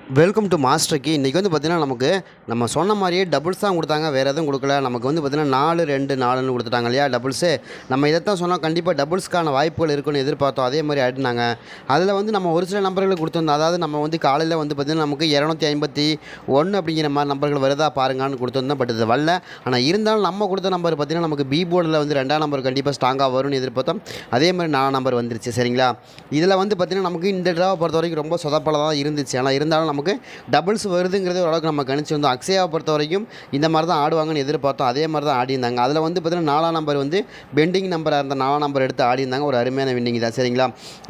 Welcome to master key. இன்றைக்கி வந்து பார்த்திங்கன்னா நமக்கு நம்ம சொன்ன மாதிரியே டபுள்ஸ் தான் கொடுத்தாங்க, வேறு எதுவும் கொடுக்கல. நமக்கு வந்து பார்த்திங்கன்னா 4 2 4ன்னு கொடுத்துட்டாங்க இல்லையா டபுள்ஸு. நம்ம இதைத்தான் சொன்னோம், கண்டிப்பாக டபுள்ஸ்க்கான வாய்ப்புகள் இருக்குன்னு எதிர்பார்த்தோம். அதே மாதிரி ஆடினாங்க. அதில் வந்து நம்ம ஒரு சில நம்பர்களை கொடுத்துருந்தோம். அதாவது நம்ம வந்து காலையில் வந்து பார்த்திங்கன்னா நமக்கு 251 அப்படிங்கிற மாதிரி நம்பர்கள் வருதா பாருங்கன்னு கொடுத்துருந்தோம். பட் இது வரல. ஆனால் இருந்தாலும் நம்ம கொடுத்த நம்பர் பார்த்திங்கன்னா நமக்கு பி போர்டில் வந்து 2ஆம் நம்பர் கண்டிப்பாக ஸ்ட்ராங்காக வரும்னு எதிர்பார்த்தோம். அதே மாதிரி 4 நம்பர் வந்துருச்சு. சரிங்களா? இதில் வந்து பார்த்திங்கன்னா நமக்கு இந்த ட்ராவை பொறுத்த வரைக்கும் ரொம்ப சொதப்பலாக தான் இருந்துச்சு. ஆனால் இருந்தாலும் நமக்கு டபுள்ஸ் வருதுங்கிறது ஓரளவுக்கு நம்ம கணிச்சிருந்தோம். அக்ஷயாவை பொறுத்த வரைக்கும் இந்த மாதிரி தான் ஆடுவாங்கன்னு எதிர்பார்த்தோம். அதே மாதிரி தான் ஆடியிருந்தாங்க. அதில் வந்து பார்த்திங்கன்னா 4ஆம் நம்பர் வந்து பெண்டிங் நம்பராக இருந்த 4ஆம் நம்பர் எடுத்து ஆடியிருந்தாங்க. ஒரு அருமையான வின்னிங் தான். சரிங்களா?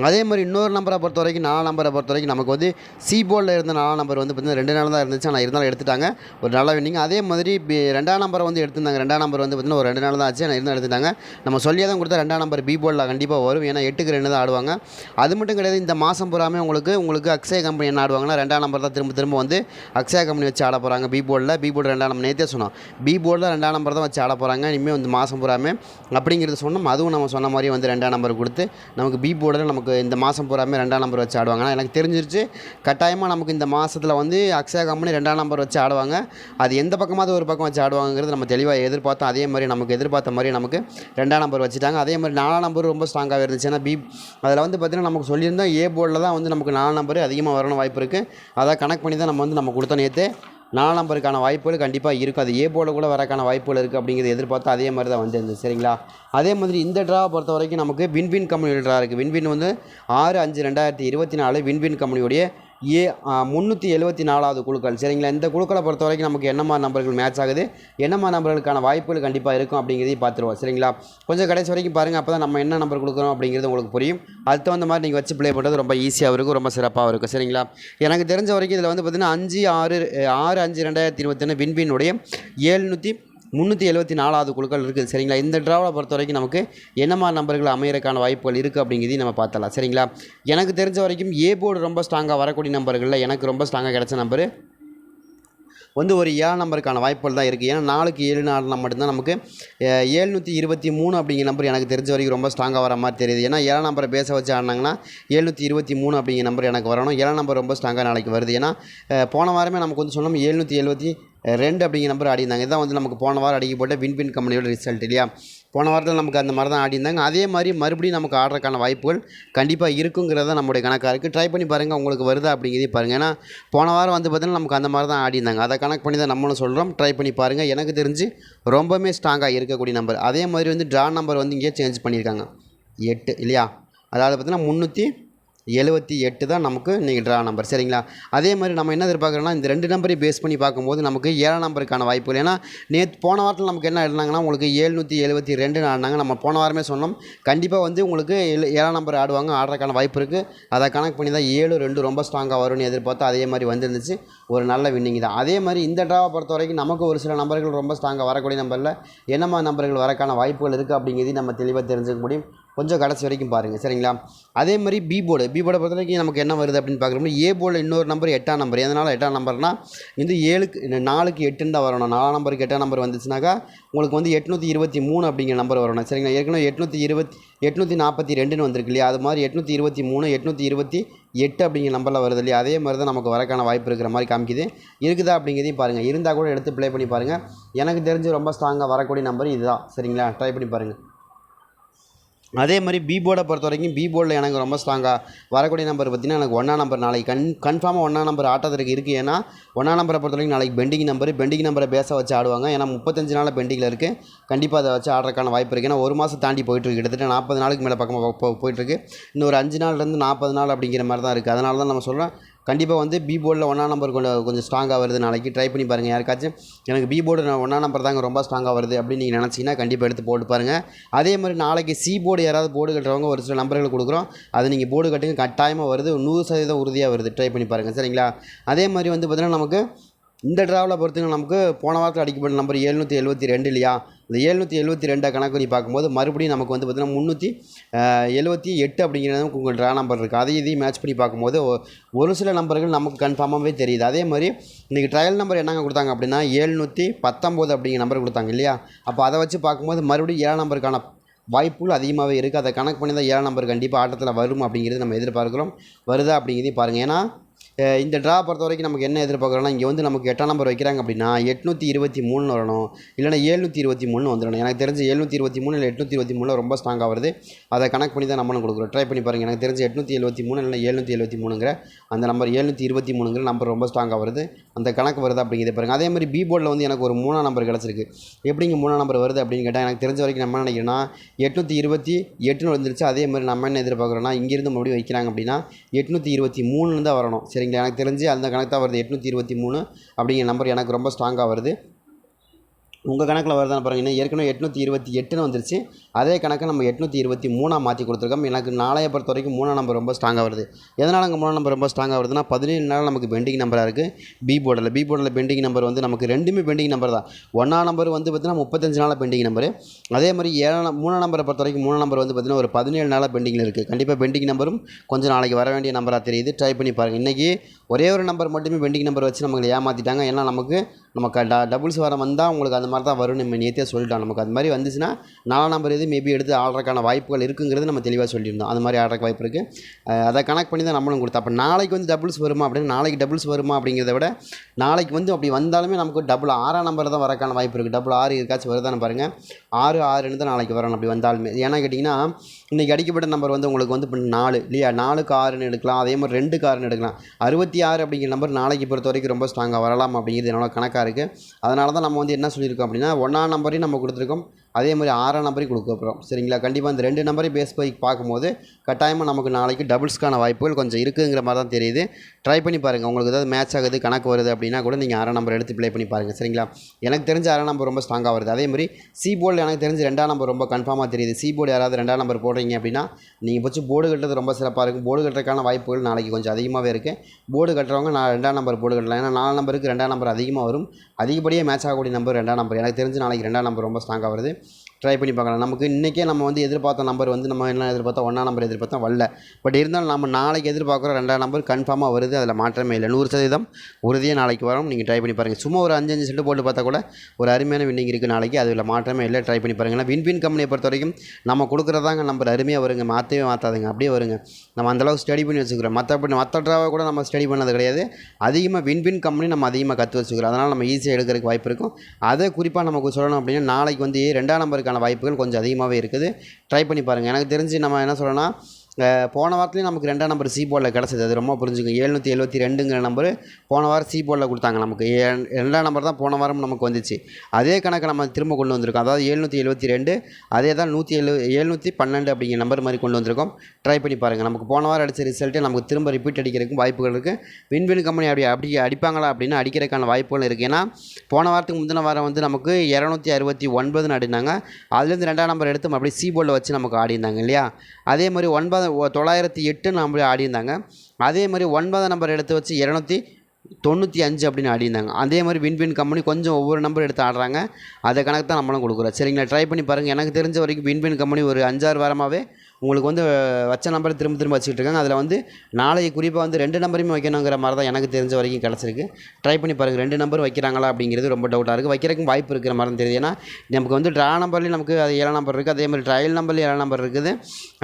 அதே மாதிரி இன்னொரு நம்பரை பொறுத்த வரைக்கும் 4ஆம் நம்பரை பொறுத்த வரைக்கும் நமக்கு வந்து சி போர்டில் இருந்த 4ஆம் நம்பர் வந்து பார்த்திங்கன்னா 2 நாள் தான் இருந்துச்சு. ஆனால் இருந்தாலும் எடுத்துட்டாங்க. ஒரு நல்ல வின்னிங். அதே மாதிரி 2ஆம் நம்பரை வந்து எடுத்திருந்தாங்க. 2ஆம் நம்பர் வந்து பார்த்திங்கன்னா ஒரு 2 நாள் தான் ஆச்சு. ஆனால் இருந்தாலும் எடுத்துட்டாங்க. நம்ம சொல்லியே தான் கொடுத்தா 2ஆம் நம்பர் பி போர்டில் கண்டிப்பாக வரும். ஏன்னா 8க்கு 2 தான் ஆடுவாங்க. அது மட்டும் கிடையாது, இந்த மாதம் பூராமே உங்களுக்கு அக்ஷய கம்பெனி என்ன ஆடுவாங்கன்னா 2ஆம் நம்பர் தான் திரும்ப வந்து அக்ஷயா கம்பெனி வச்சு ஆட போகிறாங்க. பி போர்டில் 2ஆம் நம்பர் நேற்றே சொன்னோம். பி போர்டில் 2ஆம் நம்பர் தான் வச்சு ஆட போகிறாங்க இனிமேல் வந்து மாதம் பூராமே அப்படிங்கிறது சொன்னோம். அதுவும் நம்ம சொன்ன மாதிரி வந்து 2ஆம் நம்பர் கொடுத்து நமக்கு பி போர்டில் நமக்கு இந்த மாதம் பூராமே 2ஆம் நம்பர் வச்சு ஆடுவாங்க. ஆனால் எனக்கு தெரிஞ்சிருச்சு, கட்டாயமாக நமக்கு இந்த மாதத்தில் வந்து அக்ஷயா கம்பெனி 2ஆம் நம்பர் வச்சு ஆடுவாங்க. அது எந்த பக்கமாவது ஒரு பக்கம் வச்சு ஆடுவாங்கிறது நம்ம தெளிவாக எதிர்பார்த்தோம். அதே மாதிரி நமக்கு எதிர்பார்த்த மாதிரி நமக்கு 2ஆம் நம்பர் வச்சுட்டாங்க. அதே மாதிரி 4ஆம் நம்பர் ரொம்ப ஸ்ட்ராங்காக இருந்துச்சு. ஏன்னா அதில் வந்து பார்த்திங்கன்னா நமக்கு சொல்லியிருந்தோம் ஏ போர்டில் தான் வந்து நமக்கு 4 நம்பர் அதிகமாக வரணும் வாய்ப்பு இருக்குது. அதை கனெக்ட் பண்ணி தான் நம்ம கொடுத்த நேற்று 4 நம்பருக்கான வாய்ப்புகள் கண்டிப்பாக இருக்குது. அது ஏ போர்டில் கூட வரக்கான வாய்ப்புகள் இருக்குது அப்படிங்கிறது எதிர்பார்த்து அதே மாதிரி தான் வந்துருந்துச்சு. சரிங்களா? அதே மாதிரி இந்த ட்ராவை பொறுத்த வரைக்கும் நமக்கு வின்வின் கம்பெனியோட ட்ரா இருக்குது. வின்வின் வந்து 6/5/2024 வின்வின் கம்பெனியோடைய 374வது குழுக்கள். சரிங்களா? இந்த குழுக்களை பொறுத்த வரைக்கும் நமக்கு என்னமா நம்பர்கள் மேட்ச் ஆகுது, என்னமா நம்பர்களுக்கான வாய்ப்புகள் கண்டிப்பாக இருக்கும் அப்படிங்கிறதையும் பார்த்துருவோம். சரிங்களா? கொஞ்சம் கடைசி வரைக்கும் பாருங்கள், அப்போ தான் நம்ம என்ன நம்பர் கொடுக்குறோம் அப்படிங்கிறது உங்களுக்கு புரியும். அது தகுந்த மாதிரி நீங்கள் வச்சு ப்ளே பண்ணுறது ரொம்ப ஈஸியாக இருக்கும், ரொம்ப சிறப்பாக இருக்கும். சரிங்களா? எனக்கு தெரிஞ்ச வரைக்கும் இதில் வந்து பார்த்திங்கன்னா 6/5/2021 வின்வினுடைய 374வது குழுக்கள் இருக்குது. சரிங்களா? இந்த ட்ராவில் பொறுத்த வரைக்கும் நமக்கு என்னமா நம்பர்கள் அமையறக்கான வாய்ப்புகள் இருக்குது அப்படிங்கிறதையும் நம்ம பார்த்தலாம். சரிங்களா? எனக்கு தெரிஞ்ச வரைக்கும் ஏ போர்டு ரொம்ப ஸ்ட்ராங்காக வரக்கூடிய நம்பர்களில் எனக்கு ரொம்ப ஸ்ட்ராங்காக கிடச்ச நம்பரு வந்து ஒரு 7 நம்பருக்கான வாய்ப்புகள் தான் இருக்குது. ஏன்னா 4க்கு 7 4 மட்டும்தான் நமக்கு 723 அப்படிங்கிற நம்பர் எனக்கு தெரிஞ்ச வரைக்கும் ரொம்ப ஸ்ட்ராங்காக வர மாதிரி தெரியுது. ஏன்னா 7ஆம் நம்பரை பேச வச்சு ஆடினாங்கன்னா 723 அப்படிங்கிற நம்பர் எனக்கு வரணும். 7ஆம் நம்பர் ரொம்ப ஸ்ட்ராங்காக நாளைக்கு வருது. ஏன்னா போன வாரமே நமக்கு வந்து சொன்னோம் 772 அப்படிங்கிற நம்பர் ஆடினாங்க. இதான் வந்து நமக்கு போன வாரம் அடிக்கப்பட்ட வின்வின் கம்பெனியோட ரிசல்ட் இல்லையா? போன வாரத்தில் நமக்கு அந்த மாதிரி தான் ஆடிருந்தாங்க. அதே மாதிரி மறுபடியும் நமக்கு ஆடுறதுக்கான வாய்ப்புகள் கண்டிப்பாக இருக்குங்கிறத நம்முடைய கணக்காக இருக்குது. ட்ரை பண்ணி பாருங்கள், உங்களுக்கு வருதா அப்படிங்கிறதையும் பாருங்கள். ஏன்னா போன வாரம் வந்து பார்த்திங்கன்னா நமக்கு அந்த மாதிரி தான் ஆடிருந்தாங்க. அதை கனெக்ட் பண்ணி தான் நம்மளும் சொல்கிறோம். ட்ரை பண்ணி பாருங்கள். எனக்கு தெரிஞ்சு ரொம்பவுமே ஸ்ட்ராங்காக இருக்கக்கூடிய நம்பர். அதே மாதிரி வந்து ட்ரா நம்பர் வந்து இங்கேயே சேஞ்ச் பண்ணியிருக்காங்க 8 இல்லையா? அதாவது பார்த்திங்கன்னா 378 தான் நமக்கு நீங்கள் ட்ரா நம்பர். சரிங்களா? அதே மாதிரி நம்ம என்ன எதிர்பார்க்குறோன்னா இந்த 2 நம்பரையும் பேஸ் பண்ணி பார்க்கும்போது நமக்கு 7ஆம் நம்பருக்கான வாய்ப்புகள். ஏன்னா போன வாரத்தில் நமக்கு என்ன எழுதினாங்கன்னா உங்களுக்கு 772 ஆடினாங்க. நம்ம போன வாரமே சொன்னோம் கண்டிப்பாக வந்து உங்களுக்கு 7ஆம் நம்பர் ஆடுறதுக்கான வாய்ப்பு இருக்குது. அதை கனெக்ட் பண்ணி தான் 7-2 ரொம்ப ஸ்ட்ராங்காக வரும்னு எதிர்பார்த்தோம். அதே மாதிரி வந்துருந்துச்சு. ஒரு நல்ல வின்னிங் தான். அதே மாதிரி இந்த ட்ராவை பொறுத்த வரைக்கும் நமக்கு ஒரு சில நம்பர்கள் ரொம்ப ஸ்ட்ராங்காக வரக்கூடிய நம்பரில் என்னமா நம்பர்கள் வரக்கான வாய்ப்புகள் இருக்குது அப்படிங்கிறதையும் நம்ம தெளிவாக தெரிஞ்சுக்க முடியும். கொஞ்சம் கடைசி வரைக்கும் பாருங்கள். சரிங்களா? அதே மாதிரி பி போர்டை பொறுத்த வரைக்கும் நமக்கு என்ன வருது அப்படின்னு பார்க்குறோம்னா ஏ போர்டில் இன்னொரு நம்பர் 8ஆம் நம்பர். எதனால் 8ஆம் நம்பர்னால் இந்த 4க்கு 8 தான் வரணும். 4ஆம் நம்பருக்கு 8ஆம் நம்பர் வந்துச்சுனாக்கா உங்களுக்கு வந்து 823 அப்படிங்கிற நம்பர் வரணும். சரிங்களா? ஏற்கனவே 842ன்னு வந்திருக்கு இல்லையா? அது மாதிரி 823 828 அப்படிங்கிற நம்பரில் வருது இல்லையா? அதே மாதிரி தான் நமக்கு வரக்கான வாய்ப்பு இருக்கிற மாதிரி காமிக்குது. இருக்குதா அப்படிங்கிறதையும் பாருங்கள். இருந்தால் கூட எடுத்து ப்ளே பண்ணி பாருங்கள். எனக்கு தெரிஞ்சு ரொம்ப ஸ்ட்ராங்காக வரக்கூடிய நம்பர் இதுதான். சரிங்களா? ட்ரை பண்ணி பாருங்கள். அதே மாதிரி பி போர்டை பொறுத்த வரைக்கும் பி போர்டில் எனக்கு ரொம்ப ஸ்ட்ராங்காக வரக்கூடிய நம்பர் பார்த்திங்கன்னா எனக்கு 1ஆம் நம்பர் நாளைக்கு கன்ஃபார்மாக 1ஆம் நம்பர் ஆட்டத்திற்கு இருக்குது. ஏன்னா 1ஆம் நம்பரை பொறுத்த வரைக்கும் நாளைக்கு பெண்டிங் நம்பரை பேச வச்சு ஆடுவாங்க. ஏன்னா 35 நாள் பெண்டிங்கில் இருக்குது. கண்டிப்பாக அதை வச்சு ஆடுறதுக்கான வாய்ப்பு இருக்குது. ஏன்னா ஒரு மாதம் தாண்டி போயிட்டுருக்கு. கிட்டத்தட்ட 40 நாளுக்கு மேலே பக்கமாக போயிட்டுருக்கு. இன்னும் ஒரு 5 நாள்லேருந்து 40 நாள் அப்படிங்கிற மாதிரி தான் இருக்குது. அதனால தான் நம்ம சொல்கிறோம் கண்டிப்பாக வந்து பி போர்டில் 1ஆம் நம்பர் கொஞ்சம் ஸ்ட்ராங்காக வருது. நாளைக்கு ட்ரை பண்ணி பாருங்கள். யாருக்காச்சும் எனக்கு பி போர்டு 1ஆம் நம்பர் தாங்க ரொம்ப ஸ்ட்ராங்காக வருது அப்படின்னு நீங்கள் நினச்சிங்கன்னா கண்டிப்பாக எடுத்து போட்டு பாருங்கள். அதே மாதிரி நாளைக்கு சி போர்டு யாராவது போர்டு கட்டுறவங்க ஒரு சில நம்பர்கள் கொடுக்குறோம். அது நீங்கள் போர்டு கட்டுங்க, கட்டாயமாக வருது. 100% உறுதியாக வருது. ட்ரை பண்ணி பாருங்கள். சரிங்களா? அதே மாதிரி வந்து பார்த்திங்கன்னா நமக்கு இந்த ட்ராவில் பொறுத்தவரைக்கும் நமக்கு போன வாரத்தில் அடிக்கப்பட்ட நம்பர் 772 இல்லையா? இந்த 772 கணக்கு பண்ணி பார்க்கும்போது மறுபடியும் நமக்கு வந்து பார்த்திங்கன்னா 378 அப்படிங்கிறது உங்கள் ட்ரா நம்பர் இருக்குது. இதையும் மேட்ச் பண்ணி பார்க்கும்போது ஒரு சில நம்பர்கள் நமக்கு கன்ஃபார்மாகவே தெரியுது. அதே மாதிரி இன்றைக்கி ட்ரையல் நம்பர் என்னங்க கொடுத்தாங்க அப்படின்னா 719 அப்படிங்கிற நம்பர் கொடுத்தாங்க இல்லையா? அப்போ அதை வச்சு பார்க்கும்போது மறுபடியும் 7ஆம் நம்பருக்கான வாய்ப்புகள் அதிகமாகவே இருக்குது. அதை கணக்கு பண்ணி தான் 7ஆம் நம்பர் கண்டிப்பாக ஆட்டத்தில் வரும் அப்படிங்கிறது நம்ம எதிர்பார்க்குறோம். வருதா அப்படிங்கிறதையும் பாருங்கள். ஏன்னா இந்த ட்ரா பொறுத்த வரைக்கும் நமக்கு என்ன எதிர்பார்க்குறோன்னா இங்கே வந்து நமக்கு 8ஆம் நம்பர் வைக்கிறாங்க அப்படின்னா 823 வரணும், இல்லைனா 723 வந்துடணும். எனக்கு தெரிஞ்சு 723 இல்லை 823 ரொம்ப ஸ்ட்ராங்காக வருது. அதை கனெக்ட் பண்ணி தான் நம்மளும் கொடுக்குறோம். ட்ரை பண்ணி பாருங்கள். எனக்கு தெரிஞ்சு 873 இல்லை 773ங்கிற அந்த நம்பர் 723ங்கிற நம்பர் ரொம்ப ஸ்ட்ராங்காக வருது. அந்த கணக்கு வருது அப்படிங்கிறத பாருங்கள். அதே மாதிரி பி போர்டில் வந்து எனக்கு ஒரு 3ஆம் நம்பர் கிடச்சிருக்கு. எப்படிங்க 3ஆம் நம்பர் வருது அப்படின்னு கேட்டால் எனக்கு தெரிஞ்ச வரைக்கும் நம்ம நினைக்கிறோன்னா 828 வந்துருச்சு. அதே மாதிரி நம்ம என்ன எதிர்பார்க்குறோன்னா இங்கேருந்து மறுபடியும் வைக்கிறாங்க அப்படின்னா 823 தான் வரணும். சரிங்களா, எனக்கு தெரிஞ்சு அந்த கணக்கு தான் வருது. 823 அப்படிங்கிற நம்பர் எனக்கு ரொம்ப ஸ்ட்ராங்காக வருது. உங்கள் கணக்கில் வருதான்னு பாருங்கள். இன்னும் ஏற்கனவே 828ன்னு வந்துருச்சு. அதே கணக்கை நம்ம 823 மாற்றி கொடுத்துருக்கோம். எனக்கு நாளைய பொறுத்த வரைக்கும் 3ஆம் நம்பர் ரொம்ப ஸ்ட்ராங்காக வருது. எதனால் அங்கே 3ஆம் நம்பர் ரொம்ப ஸ்ட்ராங்காக வருதுன்னா 17 நாள் நமக்கு பெண்டிங் நம்பராக இருக்குது. பி போர்டில் பெண்டிங் நம்பர் வந்து நமக்கு ரெண்டுமே பெண்டிங் நம்பர் தான். 1ஆம் நம்பர் வந்து பார்த்திங்கன்னா 35 நாளாக பெண்டிங் நம்பரு. அதே மாதிரி 3ஆம் நம்பரை பொறுத்த வரைக்கும் 3ஆம் நம்பர் வந்து பார்த்திங்கன்னா ஒரு 17 நாளாக பெண்டிங்கில் இருக்குது. கண்டிப்பாக பெண்டிங் நம்பரும் கொஞ்சம் நாளைக்கு வர வேண்டிய நம்பராக தெரியுது. ட்ரை பண்ணி பாருங்கள். இன்றைக்கி ஒரே ஒரு நம்பர் மட்டுமே பெண்டிங் நம்பர் வச்சு நமக்கு ஏமாற்றிட்டாங்க. ஏன்னா நமக்கு டபுள்ஸ் வர வந்தால் உங்களுக்கு அந்த மாதிரி தான் வரும். நம்ம நேற்றே சொல்லிட்டோம். நமக்கு அது மாதிரி வந்துச்சுன்னா 4ஆம் நம்பர் எது மேபி எடுத்து ஆடுறதுக்கான வாய்ப்புகள் இருக்குங்கிறது நம்ம தெளிவாக சொல்லியிருந்தோம். அந்த மாதிரி ஆடுறதுக்கு வாய்ப்பு இருக்குது. அதை கனெக்ட் பண்ணி தான் நம்மளும் கொடுத்தோம். அப்போ நாளைக்கு வந்து டபுள்ஸ் வருமா அப்படின்னு, நாளைக்கு டபுள்ஸ் வருமா அப்படிங்கிறத விட நாளைக்கு வந்து அப்படி வந்தாலுமே நமக்கு டபுள் 6ஆம் நம்பர் தான் வரக்கான வாய்ப்பு இருக்குது. டபுள் 6 இருக்காச்சும் வருதான்னு பாருங்கள். 6 தான் நாளைக்கு வரணும் அப்படி வந்தாலுமே. ஏன்னா கேட்டிங்கன்னா இன்றைக்கி அடிக்கப்பட்ட நம்பர் வந்து உங்களுக்கு வந்து இப்போ 4 இல்லையா, 4க்கு 6ன்னு எடுக்கலாம். அதே மாதிரி 2க்கு 6ன்னு எடுக்கலாம். 66 அப்படிங்கிற நம்பர் நாளைக்கு பொறுத்த வரைக்கும் ரொம்ப ஸ்ட்ராங்காக வரலாம் அப்படிங்கிறது என்னோட கணக்காக இருக்குது. அதனால தான் நம்ம வந்து என்ன சொல்லியிருக்கோம் அப்படின்னா 1ஆம் நம்பரையும் நம்ம கொடுத்துருக்கோம், அதே மாதிரி 6ஆம் நம்பரையும் கொடுக்க போகிறோம். சரிங்களா, கண்டிப்பாக இந்த 2 நம்பரையும் பேஸ் பண்ணி பார்க்கும்போது கட்டாயமாக நமக்கு நாளைக்கு டபுள்ஸ்க்கான வாய்ப்புகள் கொஞ்சம் இருக்குங்கிற மாதிரி தான் தெரியுது. ட்ரை பண்ணி பாருங்கள். உங்களுக்கு ஏதாவது மேட்ச் ஆகுது, கணக்கு வருது அப்படின்னா கூட நீங்கள் 6ஆம் நம்பர் எடுத்து ப்ளே பண்ணி பாருங்கள். சரிங்களா, எனக்கு தெரிஞ்ச 6ஆம் நம்பர் ரொம்ப ஸ்ட்ராங்காக வருது. அதே மாதிரி சி போர்டில் எனக்கு தெரிஞ்சு 2ஆம் நம்பர் ரொம்ப கன்ஃபார்மாக தெரியுது. சி போர்டு யாராவது 2ஆம் நம்பர் போடுறீங்க அப்படின்னா நீங்கள் வச்சு போர்டு கட்டுறது ரொம்ப சிறப்பாக இருக்கும். போர்டு கட்டுறதுக்கான வாய்ப்புகள் நாளைக்கு கொஞ்சம் அதிகமாகவே இருக்குது. போர்டு கட்டுறவங்க நான் 2ஆம் நம்பர் போர்டு கட்டலாம். ஏன்னா 4 நம்பருக்கு 2ஆம் நம்பர் அதிகமாக வரும். அதிகப்படியாக மேட்ச் ஆகக்கூடிய நம்பர் 2ஆம் நம்பர். எனக்கு தெரிஞ்சு நாளைக்கு 2ஆம் நம்பர் ரொம்ப ஸ்ட்ராங்காக வருது. ட்ரை பண்ணி பார்க்கலாம். நமக்கு இன்றைக்கே நம்ம வந்து எதிர்பார்த்த நம்பர் வந்து நம்ம என்ன எதிர்பார்த்தோம், 1ஆம் நம்பர் எதிர்பார்த்தோம் வரல. பட் இருந்தாலும் நம்ம நாளைக்கு எதிர்பார்க்குற 2ஆம் நம்பர் கன்ஃபார்மாக வருது. அதில் மாற்றமே இல்லை. 100% உறுதியாக நாளைக்கு வரும். நீங்கள் ட்ரை பண்ணி பாருங்கள். சும்மா ஒரு 5 செட்டு போட்டு பார்த்தா கூட ஒரு அருமையான வின்னிங் இருக்குது நாளைக்கு. அதில் மாற்றமே இல்லை. ட்ரை பண்ணி பாருங்கள். வின் கம்பெனியை பொறுத்த வரைக்கும் நம்ம கொடுக்குறதாங்க நம்பர் அருமையாக வருங்க. மாற்றவே மாற்றாதுங்க, அப்படியே வருங்க. நம்ம அந்தளவுக்கு ஸ்டடி பண்ணி வச்சுக்கிறோம். மற்ற ட்ராவை கூட நம்ம ஸ்டடி பண்ணது கிடையாது. அதிகமாக வின் கம்பெனி நம்ம அதிகமாக கற்று வச்சுக்கிறோம். அதனால் நம்ம ஈஸியாக எடுக்கிறதுக்கு வாய்ப்பு இருக்கும். அதை குறிப்பாக நமக்கு சொல்லணும் அப்படின்னா நாளைக்கு வந்து 2ஆம் நம்பருக்கு வாய்ப்புகள் கொஞ்சம் அதிகமாகவே இருக்குது. ட்ரை பண்ணி பாருங்கள். எனக்கு தெரிஞ்சு நம்ம என்ன சொல்லணும்னா போன வாரத்துலேயும் நமக்கு 2ஆம் நம்பர் சி போர்டில் கிடச்சிது. அது ரொம்ப புரிஞ்சுங்க. 772ங்கிற நம்பரு போன வாரம் சி போர்டில் கொடுத்தாங்க நமக்கு. 2ஆம் நம்பர் தான் போன வாரம் நமக்கு வந்துச்சு. அதே கணக்கை நம்ம திரும்ப கொண்டு வந்திருக்கோம். அதாவது 772 அதே தான் 712 அப்படிங்கிற நம்பர் மாதிரி கொண்டு வந்திருக்கோம். ட்ரை பண்ணி பாருங்கள். நமக்கு போன வாரம் அடித்த ரிசல்ட்டு நமக்கு திரும்ப ரிப்பீட் அடிக்கிறதுக்கும் வாய்ப்புகள் இருக்குது. வின் கம்பெனி அப்படி அடிப்பாங்களா அப்படின்னா அடிக்கிறதுக்கான வாய்ப்புகள் இருக்குது. ஏன்னா போன வாரத்துக்கு முந்தின வாரம் வந்து நமக்கு 269 ஆடினாங்க. அதுலேருந்து 2ஆம் நம்பர் எடுத்து மறுபடியும் சி போர்டில் வச்சு நமக்கு ஆடிருந்தாங்க இல்லையா. அதே மாதிரி 908 நம்ம ஆடியிருந்தாங்க. அதே மாதிரி 9ஆம் நம்பர் எடுத்து வச்சு 295 அப்படின்னு ஆடிருந்தாங்க. அதே மாதிரி வின் கம்பெனி கொஞ்சம் ஒவ்வொரு நம்பர் எடுத்து ஆடுறாங்க. அதை கணக்கு தான் நம்மளும் கொடுக்குறோம். சரிங்களா, ட்ரை பண்ணி பாருங்கள். எனக்கு தெரிஞ்ச வரைக்கும் வின் கம்பெனி ஒரு 5-6 வாரமாகவே உங்களுக்கு வந்து வச்ச நம்பரை திரும்ப வச்சுக்கிட்டு இருக்காங்க. அதில் வந்து நாளைக்கு குறிப்பாக வந்து 2 நம்பரையுமே வைக்கணுங்கிற மாதிரி தான் எனக்கு தெரிஞ்ச வரைக்கும் கிடச்சிருக்கு. ட்ரை பண்ணி பாருங்கள். 2 நம்பர் வைக்கிறாங்களா அப்படிங்கிறது ரொம்ப டவுட்டாக இருக்குது. வைக்கிறதுக்கும் வாய்ப்பு இருக்கிற மாதிரி தெரியுது. ஏன்னா நமக்கு வந்து ட்ரா நம்பர்லேயும் நமக்கு அது 7ஆம் நம்பர் இருக்குது. அதே மாதிரி ட்ரையல் நம்பர்லேயும் 7ஆம் நம்பர் இருக்குது.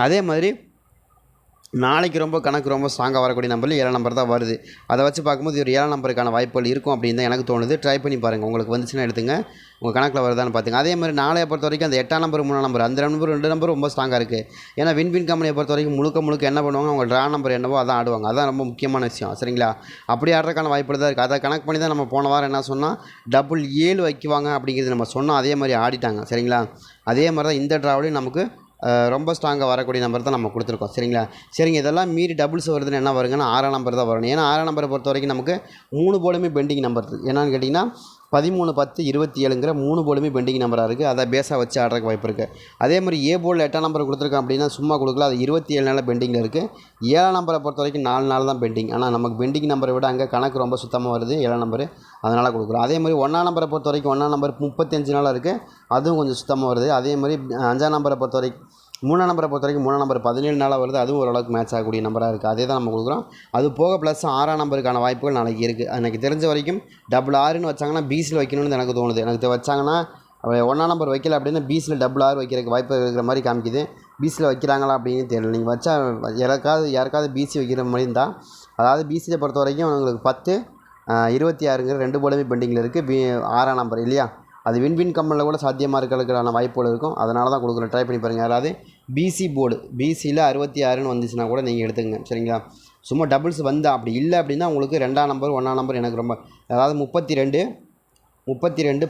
அதே மாதிரி நாளைக்கு கணக்கு ரொம்ப ஸ்ட்ராங்காக வரக்கூடிய நம்பரில் 7ஆம் நம்பர் தான் வருது. அதை வச்சு பார்க்கும்போது ஒரு 7ஆம் நம்பருக்கான வாய்ப்புகள் இருக்கும் அப்படின்னு தான் எனக்கு தோணுது. ட்ரை பண்ணி பாருங்கள். உங்களுக்கு வந்துச்சுன்னா எடுத்துங்க. உங்கள் கணக்கில் வருதான்னு பார்த்துங்க. அதே மாதிரி நாளையை பொறுத்த வரைக்கும் அந்த 8ஆம் நம்பர் 3ஆம் நம்பர் அந்த 2 நம்பர் ரொம்ப ஸ்ட்ராங்காக இருக்குது. ஏன்னா வின் கம்பெனியை பொறுத்த வரைக்கும் முழுக்க என்ன பண்ணுவாங்க, அவங்க ட்ரா நம்பர் என்னவோ அதான் ஆடுவாங்க. அதான் ரொம்ப முக்கியமான விஷயம். சரிங்களா, அப்படி ஆடுறதுக்கான வாய்ப்பு தான் இருக்குது. அதை கணக்கு பண்ணி தான் நம்ம போன வாரம் என்ன சொன்னால் டபுள் 7 வைக்குவாங்க அப்படிங்கிறது நம்ம சொன்னோம். அதே மாதிரி ஆடிட்டாங்க. சரிங்களா, அதே மாதிரி தான் இந்த ட்ராவிலையும் நமக்கு ரொம்ப ஸ்ட்ராங்காக வரக்கூடிய நம்பர் தான் நம்ம கொடுத்துருக்கோம். சரிங்க, இதெல்லாம் மீறி டபுள்ஸ் வருதுன்னு என்ன வருங்கன்னா 6ஆம் நம்பர் தான் வரணும். ஏன்னா 6ஆம் நம்பரை பொறுத்த வரைக்கும் நமக்கு 3 போர்டுமே பெண்டிங் நம்பர் இருக்குது. என்னென்னு கேட்டிங்கன்னா 13, 10, 27ங்கிற 3 போர்டுமே பெண்டிங் நம்பராக இருக்குது. அதை பேஸாக வச்சு ஆடுறதுக்கு வாய்ப்பு இருக்குது. அதே மாதிரி ஏ போர்டில் 8ஆம் நம்பர் கொடுத்துருக்கோம் அப்படின்னா சும்மா கொடுக்கல. அது 27 நாளில் பெண்டிங்கில் இருக்குது. 7ஆம் நம்பரை பொறுத்த வரைக்கும் 4 நாள் தான் பெண்டிங். ஆனால் நமக்கு பெண்டிங் நம்பரை விட அங்கே கணக்கு ரொம்ப சுத்தமாக வருது 7ஆம் நம்பர். அதனால் கொடுக்குறோம். அதே மாதிரி 1ஆம் நம்பரை பொறுத்த வரைக்கும் 1ஆம் நம்பர் 35 நாளாக இருக்குது. அதுவும் கொஞ்சம் சுத்தமாக வருது. அதே மாதிரி 5ஆம் நம்பரை பொறுத்த வரைக்கும் 3ஆம் நம்பரை பொறுத்த வரைக்கும் 3ஆம் நம்பர் 17 நாளாக வருது. அதுவும் ஓரளவுக்கு மேட்ச் ஆகக்கூடிய நம்பராக இருக்குது. அதே தான் நம்ம கொடுக்குறோம். அது போக ப்ளஸ் 6ஆம் நம்பருக்கான வாய்ப்புகள் நாளைக்கு இருக்குது. எனக்கு தெரிஞ்ச வரைக்கும் டபுள் 6ன்னு வச்சாங்கன்னா பிசியில் வைக்கணும்னு எனக்கு தோணுது. எனக்கு வச்சாங்கன்னா 1ஆம் நம்பர் வைக்கல அப்படின்னா பிசியில் டபுள் 6 வைக்கிறதுக்கு வாய்ப்பு இருக்கிற மாதிரி காமிக்குது. பிசியில் வைக்கிறாங்களா அப்படின்னு தெரியல. நீங்கள் வச்சா யாருக்காவது பிசி வைக்கிற மாதிரி இருந்தால் அதாவது பிசியில் பொறுத்த வரைக்கும் உங்களுக்கு 10 26ங்கிற 2 போர்டுமே பெண்டிங்கில் இருக்குது. 6ஆம் நம்பர் இல்லையா, அது வின் கம்பெனியில் கூட சாத்தியமாக இருக்கிறதுக்கான வாய்ப்புகள் இருக்கும். அதனால தான் கொடுக்குறேன், ட்ரை பண்ணி பாருங்கள். அதாவது பிசி போர்டு பிசியில் 66ன்னு வந்துச்சுன்னா கூட நீங்கள் எடுத்துங்க, சரிங்களா. சும்மா டபுள்ஸ் வந்தால் அப்படி இல்லை அப்படின்னா உங்களுக்கு 2ஆம் நம்பர் 1ஆம் நம்பர் எனக்கு ரொம்ப, அதாவது 32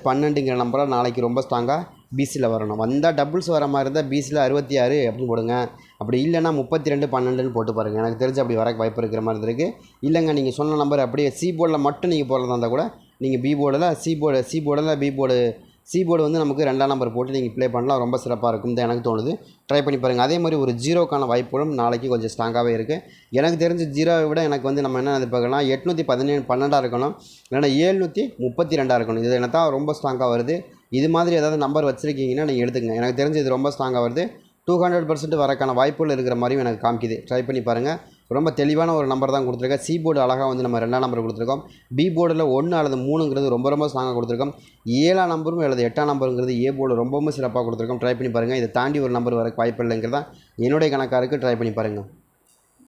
12ங்கிற நம்பராக நாளைக்கு ரொம்ப ஸ்ட்ராங்காக பிசியில் வரணும். வந்தால் டபுள்ஸ் வர மாதிரி இருந்தால் பிசியில் 66 அப்படின்னு போடுங்க. அப்படி இல்லைன்னா 32 12ன்னு போட்டு பாருங்கள். எனக்கு தெரிஞ்சு அப்படி வர வாய்ப்பு இருக்கிற மாதிரி இருக்குது. இல்லைங்க நீங்கள் சொன்ன நம்பர் அப்படியே சி போர்டில் மட்டும் நீங்கள் போடுறதா இருந்தால் கூட நீங்கள் பி போர்டில் சி போர்டில் பி போர்டு வந்து நமக்கு 2ஆம் நம்பர் போட்டு நீங்கள் ப்ளே பண்ணலாம், ரொம்ப சிறப்பாக இருக்கும் தான் எனக்கு தோணுது. ட்ரை பண்ணி பாருங்கள். அதே மாதிரி ஒரு 0க்கான வாய்ப்புகளும் நாளைக்கு கொஞ்சம் ஸ்ட்ராங்காகவே இருக்குது. எனக்கு தெரிஞ்சு 0வை விட எனக்கு வந்து நம்ம என்ன எதிர்பார்க்கலாம், 812 இருக்கணும், இல்லைன்னா 732 இருக்கணும். இது என்ன தான் ரொம்ப ஸ்ட்ராங்காக வருது. இது மாதிரி ஏதாவது நம்பர் வச்சுருக்கீங்கன்னா நீங்கள் எடுத்துக்கங்க. எனக்கு தெரிஞ்சு இது ரொம்ப ஸ்ட்ராங்காக வருது. 200% வரக்கான வாய்ப்புகள் இருக்கிற மாதிரியும் எனக்கு காமிக்குது. ட்ரை பண்ணி பாருங்கள். ரொம்ப தெளிவான ஒரு நம்பர் தான் கொடுத்துருக்கேன். சி போர்டு அழகாக வந்து நம்ம 2ஆம் நம்பர் கொடுத்துருக்கோம். பி போர்டில் 1 அல்லது 3ங்கிறது ரொம்ப ஸ்ட்ராங்காக கொடுத்துருக்கோம். 7ஆம் நம்பரும் அல்லது 8ஆம் நம்பருங்கிறது ஏ போர்டு ரொம்பவும் சிறப்பாக கொடுத்துருக்கோம். ட்ரை பண்ணி பாருங்கள். இதை தாண்டி ஒரு நம்பர் வர வாய்ப்பு இல்லைங்கிறது தான் என்னுடைய கணக்காக இருக்குது. ட்ரை பண்ணி பாருங்கள்.